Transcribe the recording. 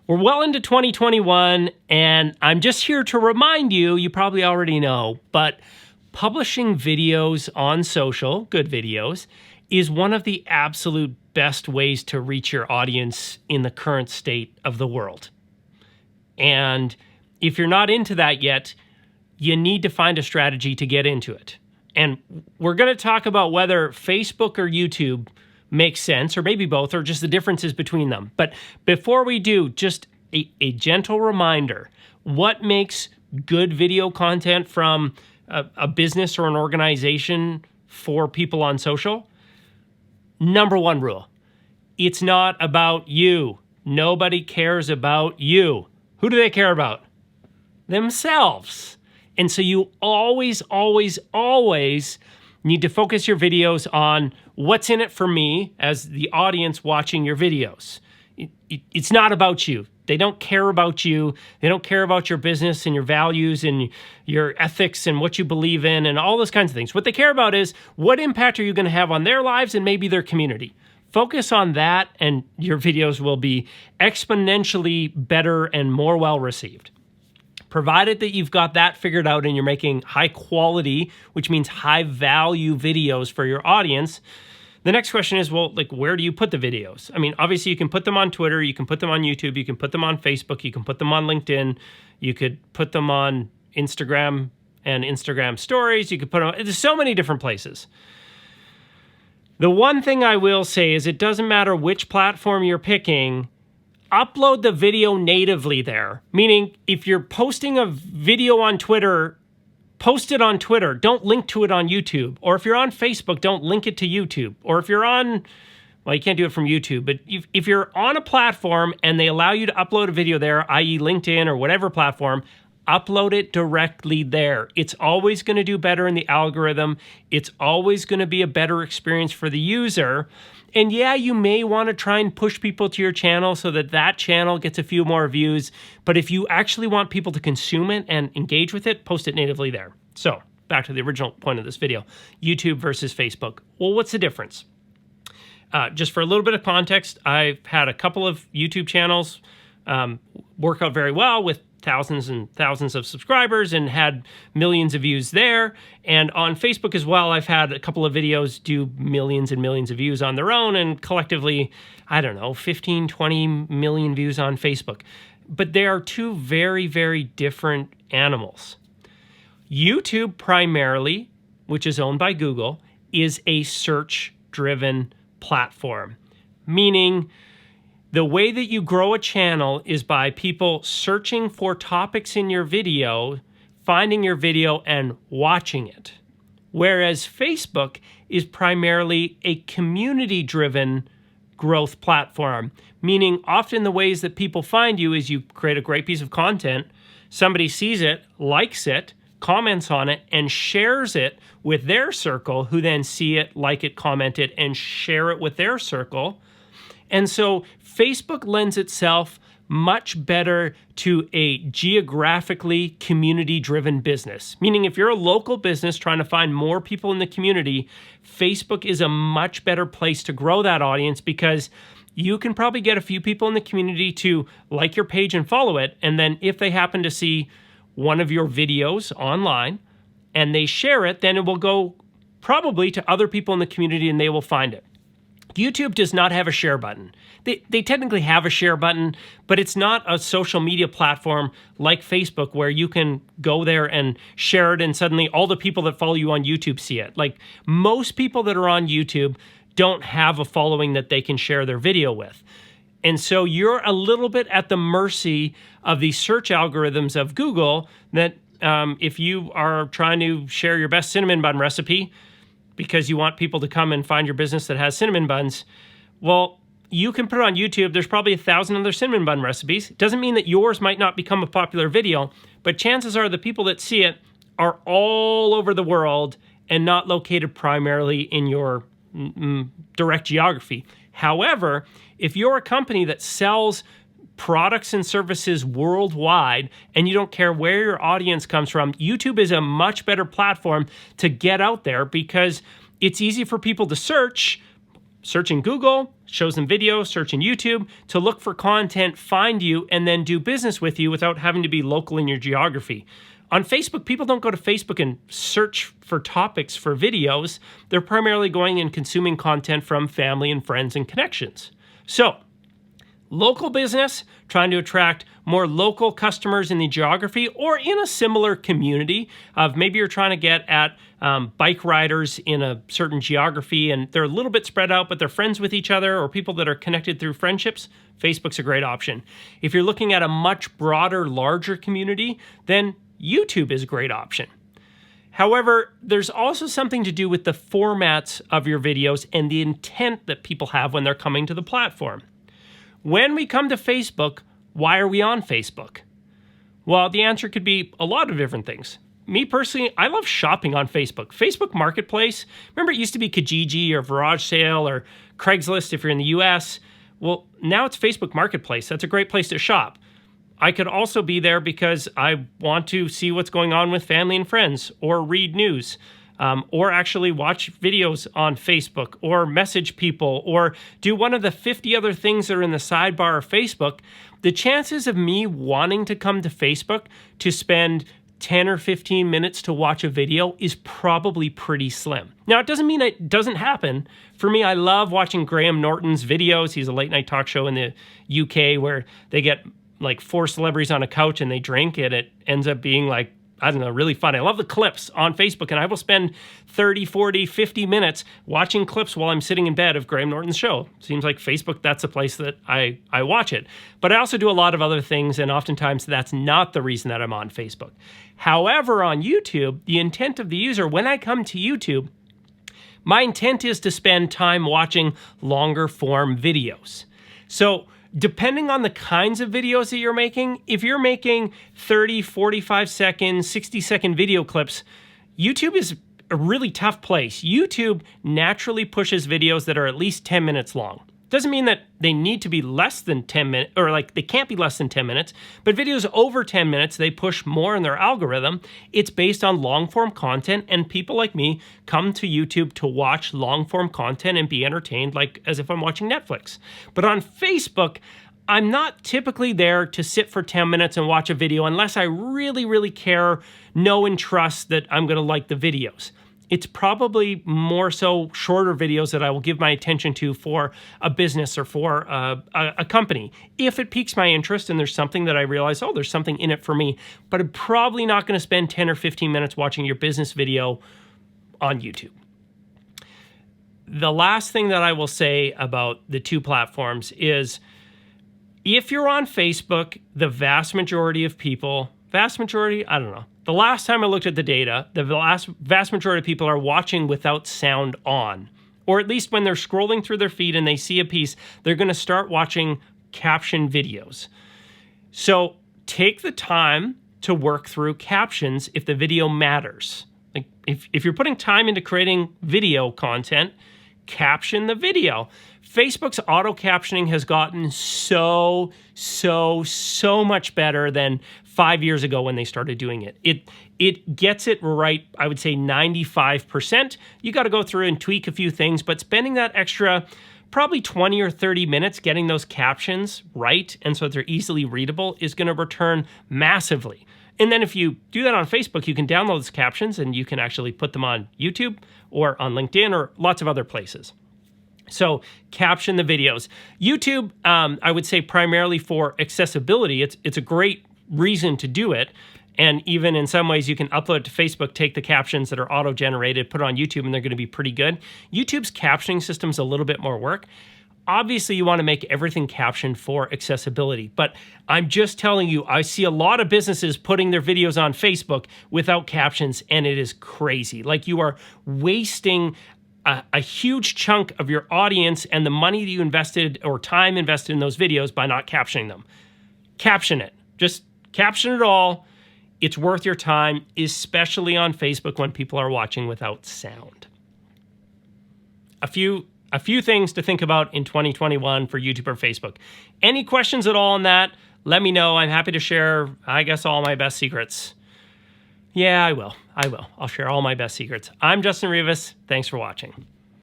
We're well into 2021, and I'm just here to remind you, you probably already know, but publishing videos on social, good videos, is one of the absolute best ways to reach your audience in the current state of the world. And if you're not into that yet, you need to find a strategy to get into it. And we're going to talk about whether Facebook or YouTube makes sense, or maybe both, or just the differences between them. But before we do, just a gentle reminder, what makes good video content from a business or an organization for people on social? Number one rule, it's not about you. Nobody cares about you. Who do they care about? Themselves. And so you always need to focus your videos on what's in it for me as the audience watching your videos. It's not about you. They don't care about you. They don't care about your business and your values and your ethics and what you believe in and all those kinds of things. What they care about is what impact are you going to have on their lives and maybe their community. Focus on that and your videos will be exponentially better and more well received. Provided that you've got that figured out and you're making high quality, which means high value videos for your audience, the next question is, well, like, where do you put the videos? I mean, obviously you can put them on Twitter, you can put them on YouTube, you can put them on Facebook, you can put them on LinkedIn, you could put them on Instagram and Instagram stories, you could put them, there's so many different places. The one thing I will say is it doesn't matter which platform you're picking, upload the video natively there. Meaning, if you're posting a video on Twitter, post it on Twitter. Don't link to it on YouTube. Or if you're on Facebook, don't link it to YouTube. Or if you're on, well, you can't do it from YouTube, but if you're on a platform and they allow you to upload a video there, i.e. LinkedIn or whatever platform, upload it directly there. It's always going to do better in the algorithm. It's always going to be a better experience for the user. And yeah, you may want to try and push people to your channel so that that channel gets a few more views. But if you actually want people to consume it and engage with it, post it natively there. So back to the original point of this video, YouTube versus Facebook. Well, what's the difference? Just for a little bit of context, I've had a couple of YouTube channels work out very well with thousands and thousands of subscribers and had millions of views there. And on Facebook as well, I've had a couple of videos do millions and millions of views on their own and collectively, I don't know, 15, 20 million views on Facebook. But they are two very, very different animals. YouTube primarily, which is owned by Google, is a search-driven platform, meaning the way that you grow a channel is by people searching for topics in your video, finding your video, and watching it. Whereas Facebook is primarily a community-driven growth platform, meaning often the ways that people find you is you create a great piece of content, somebody sees it, likes it, comments on it, and shares it with their circle, who then see it, like it, comment it, and share it with their circle. And so Facebook lends itself much better to a geographically community-driven business. Meaning if you're a local business trying to find more people in the community, Facebook is a much better place to grow that audience because you can probably get a few people in the community to like your page and follow it. And then if they happen to see one of your videos online and they share it, then it will go probably to other people in the community and they will find it. YouTube does not have a share button. They technically have a share button, but it's not a social media platform like Facebook where you can go there and share it and suddenly all the people that follow you on YouTube see it. Like most people that are on YouTube don't have a following that they can share their video with. And so you're a little bit at the mercy of the search algorithms of Google that if you are trying to share your best cinnamon bun recipe, because you want people to come and find your business that has cinnamon buns, well, you can put it on YouTube. There's probably 1,000 other cinnamon bun recipes. It doesn't mean that yours might not become a popular video, but chances are the people that see it are all over the world and not located primarily in your direct geography. However, if you're a company that sells products and services worldwide and you don't care where your audience comes from, YouTube is a much better platform to get out there because it's easy for people to search in Google, shows them videos, search in YouTube to look for content, find you, and then do business with you without having to be local in your geography. On Facebook, people don't go to Facebook and search for topics for videos. They're primarily going and consuming content from family and friends and connections. So, local business, trying to attract more local customers in the geography or in a similar community of maybe you're trying to get at bike riders in a certain geography and they're a little bit spread out, but they're friends with each other or people that are connected through friendships, Facebook's a great option. If you're looking at a much broader, larger community, then YouTube is a great option. However, there's also something to do with the formats of your videos and the intent that people have when they're coming to the platform. When we come to Facebook, why are we on Facebook? Well, the answer could be a lot of different things. Me personally, I love shopping on Facebook. Facebook Marketplace, remember it used to be Kijiji or Garage Sale or Craigslist if you're in the US. Well, now it's Facebook Marketplace. That's a great place to shop. I could also be there because I want to see what's going on with family and friends or read news. Or actually watch videos on Facebook or message people or do one of the 50 other things that are in the sidebar of Facebook, the chances of me wanting to come to Facebook to spend 10 or 15 minutes to watch a video is probably pretty slim. Now, it doesn't mean it doesn't happen. For me, I love watching Graham Norton's videos. He's a late night talk show in the UK where they get like 4 celebrities on a couch and they drink and it ends up being like, I don't know, really fun. I love the clips on Facebook, and I will spend 30, 40, 50 minutes watching clips while I'm sitting in bed of Graham Norton's show. Seems like Facebook, that's a place that I watch it. But I also do a lot of other things, and oftentimes that's not the reason that I'm on Facebook. However, on YouTube, the intent of the user, when I come to YouTube, my intent is to spend time watching longer form videos. So, depending on the kinds of videos that you're making, if you're making 30, 45 second, 60-second video clips, YouTube is a really tough place. YouTube naturally pushes videos that are at least 10 minutes long. Doesn't mean that they need to be less than 10 minutes, or like they can't be less than 10 minutes, but videos over 10 minutes, they push more in their algorithm. It's based on long-form content, and people like me come to YouTube to watch long-form content and be entertained like as if I'm watching Netflix. But on Facebook, I'm not typically there to sit for 10 minutes and watch a video unless I really, really care, know, and trust that I'm going to like the videos. It's probably more so shorter videos that I will give my attention to for a business or for a company. If it piques my interest and there's something that I realize, oh, there's something in it for me, but I'm probably not going to spend 10 or 15 minutes watching your business video on YouTube. The last thing that I will say about the two platforms is if you're on Facebook, the vast majority of people, I don't know. The last time I looked at the data, the vast majority of people are watching without sound on. Or at least when they're scrolling through their feed and they see a piece, they're going to start watching caption videos. So take the time to work through captions if the video matters. Like if you're putting time into creating video content, caption the video. Facebook's auto captioning has gotten so much better than 5 years ago when they started doing it. It gets it right, I would say 95%. You got to go through and tweak a few things, but spending that extra probably 20 or 30 minutes getting those captions right and so that they're easily readable is going to return massively. And then if you do that on Facebook, you can download those captions and you can actually put them on YouTube or on LinkedIn or lots of other places. So caption the videos. YouTube, I would say primarily for accessibility. It's a great reason to do it. And even in some ways, you can upload it to Facebook, take the captions that are auto-generated, put it on YouTube, and they're going to be pretty good. YouTube's captioning system's a little bit more work. Obviously, you want to make everything captioned for accessibility. But I'm just telling you, I see a lot of businesses putting their videos on Facebook without captions, and it is crazy. Like you are wasting a huge chunk of your audience and the money that you invested or time invested in those videos by not captioning them. Caption it. Just caption it all. It's worth your time, especially on Facebook when people are watching without sound. A few things to think about in 2021 for YouTube or Facebook. Any questions at all on that? Let me know. I'm happy to share, I guess, all my best secrets. Yeah, I will. I'll share all my best secrets. I'm Justin Rivas. Thanks for watching.